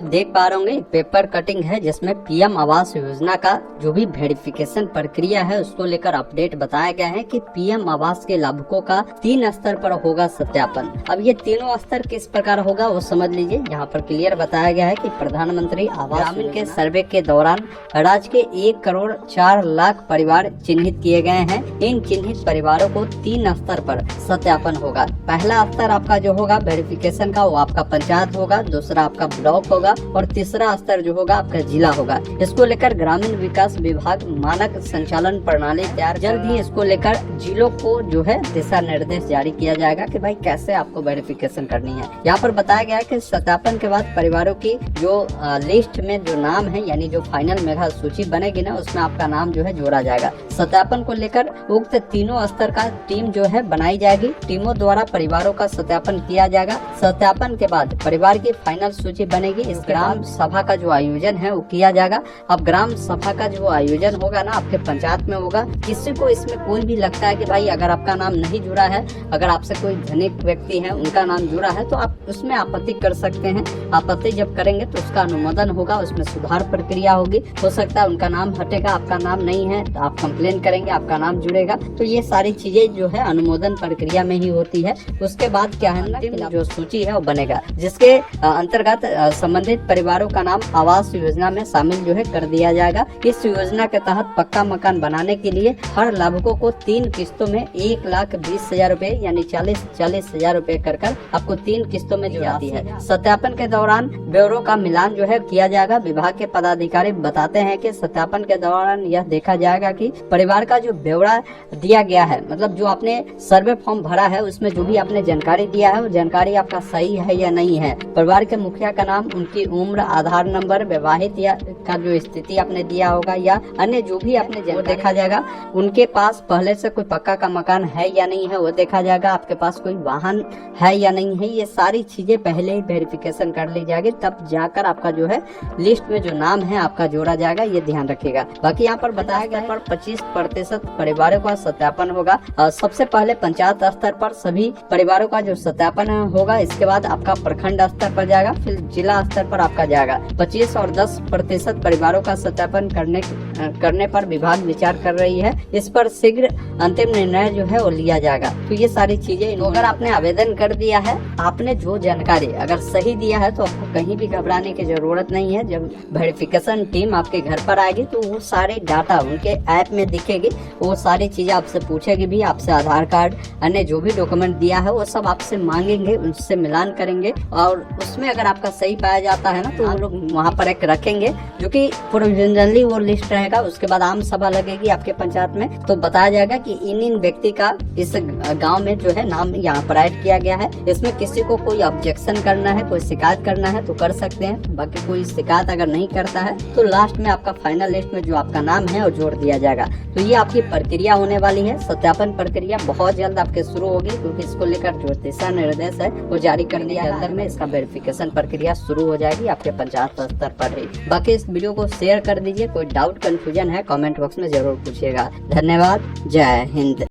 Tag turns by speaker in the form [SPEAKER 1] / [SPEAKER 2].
[SPEAKER 1] देख पा रहे होंगे पेपर कटिंग है जिसमें पीएम आवास योजना का जो भी वेरिफिकेशन प्रक्रिया है उसको लेकर अपडेट बताया गया है कि पीएम आवास के लाभुकों का 3 स्तर पर होगा सत्यापन। अब ये तीनों स्तर किस प्रकार होगा वो समझ लीजिए। यहाँ पर क्लियर बताया गया है कि प्रधानमंत्री आवास ग्रामीण के सर्वे के दौरान राज्य के 1,04,00,000 परिवार चिन्हित किए गए हैं। इन चिन्हित परिवारों को 3 स्तर पर सत्यापन होगा। पहला स्तर आपका जो होगा वेरिफिकेशन का वो आपका पंचायत होगा, दूसरा आपका ब्लॉक होगा और तीसरा स्तर जो होगा आपका जिला होगा। इसको लेकर ग्रामीण विकास विभाग मानक संचालन प्रणाली तैयार, जल्द ही इसको लेकर जिलों को जो है दिशा निर्देश जारी किया जाएगा कि भाई कैसे आपको वेरिफिकेशन करनी है। यहाँ पर बताया गया है कि सत्यापन के बाद परिवारों की जो लिस्ट में जो नाम है यानी जो फाइनल मेगा सूची बनेगी ना उसमें आपका नाम जो है जोड़ा जाएगा। सत्यापन को लेकर उक्त तीनों स्तर का टीम जो है बनाई जाएगी। टीमों द्वारा परिवारों का सत्यापन किया जाएगा। सत्यापन के बाद परिवार की फाइनल सूची बनेगी। इस ग्राम सभा का जो आयोजन है वो किया जाएगा। अब ग्राम सभा का जो आयोजन होगा ना आपके पंचायत में होगा। किसी को इसमें कोई भी लगता है कि भाई अगर आपका नाम नहीं जुड़ा है, अगर आपसे कोई धनिक व्यक्ति है उनका नाम जुड़ा है तो आप उसमें आपत्ति कर सकते हैं। आपत्ति जब करेंगे तो उसका अनुमोदन होगा, उसमें सुधार प्रक्रिया होगी। हो सकता है उनका नाम हटेगा, आपका नाम नहीं है तो आप कंप्लेन करेंगे, आपका नाम जुड़ेगा। तो ये सारी चीजें जो है अनुमोदन प्रक्रिया में ही होती है। उसके बाद क्या है ना जो सूची है वो बनेगा जिसके अंतर्गत संबंधित परिवारों का नाम आवास योजना में शामिल जो है कर दिया जाएगा। इस योजना के तहत पक्का मकान बनाने के लिए हर लाभुकों को 3 किस्तों में 1,20,000 रूपए यानी 40,000 रूपए कर आपको 3 किस्तों में दी जाती है। सत्यापन के दौरान ब्यौरों का मिलान जो है किया जाएगा। विभाग के पदाधिकारी बताते हैं कि सत्यापन के दौरान यह देखा जाएगा कि परिवार का जो ब्यौरा दिया गया है, मतलब जो आपने सर्वे फॉर्म भरा है उसमें जो भी आपने जानकारी दिया है वो जानकारी आपका सही है या नहीं है। परिवार के मुखिया का नाम, उनकी उम्र, आधार नंबर, विवाहित या का जो स्थिति आपने दिया होगा या अन्य जो भी आपने वो देखा जाएगा। उनके पास पहले से कोई पक्का का मकान है या नहीं है वो देखा जाएगा। आपके पास कोई वाहन है या नहीं है, ये सारी चीजें पहले ही वेरिफिकेशन कर ली जाएगी, तब जाकर आपका जो है लिस्ट में जो नाम है आपका जोड़ा जाएगा। ये ध्यान रखिएगा। बाकी यहाँ पर बताया गया पर 25% परिवारों का सत्यापन होगा। सबसे पहले पंचायत स्तर पर सभी परिवारों का जो सत्यापन होगा, इसके बाद आपका प्रखंड स्तर पर जाएगा, फिर जिला स्तर पर आपका जाएगा। 25 और 10% परिवारों का सत्यापन करने पर विभाग विचार कर रही है। इस पर शीघ्र अंतिम निर्णय जो है वो लिया जाएगा। तो ये सारी चीजें अगर आपने आवेदन कर दिया है, आपने जो जानकारी अगर सही दिया है तो आपको कहीं भी घबराने की जरूरत नहीं है। जब वेरिफिकेशन टीम आपके घर पर आएगी तो वो सारे डाटा उनके ऐप में दिखेगी। वो सारी चीजें आपसे पूछेगी भी, आपसे आधार कार्ड अन्य जो भी डॉक्यूमेंट दिया है वो सब आपसे मांगेंगे, उससे मिलान करेंगे और उसमें अगर आपका सही पाया जाता है ना तो वो लोग वहाँ पर एक रखेंगे जो कि प्रोविजनली वो लिस्ट रहेगा। उसके बाद आम सभा लगेगी आपके पंचायत में तो बताया जाएगा कि इन व्यक्ति का इस गांव में जो है नाम यहाँ पर ऐड किया गया है। इसमें किसी को कोई ऑब्जेक्शन करना है, कोई शिकायत करना है तो कर सकते हैं। बाकी कोई शिकायत अगर नहीं करता है तो लास्ट में आपका फाइनल लिस्ट में जो आपका नाम है वो जोड़ दिया जाएगा। तो ये आपकी प्रक्रिया होने वाली है। सत्यापन प्रक्रिया बहुत जल्द आपके शुरू होगी क्योंकि इसको लेकर जो दिशा निर्देश है वो जारी कर दिया है। अंदर में इसका वेरिफिकेशन प्रक्रिया शुरू हो जाएगी आपके पंचायत स्तर पर ही। बाकी इस वीडियो को शेयर कर दीजिए। कोई डाउट कंफ्यूजन है कमेंट बॉक्स में जरूर पूछिएगा। धन्यवाद। जय हिंद।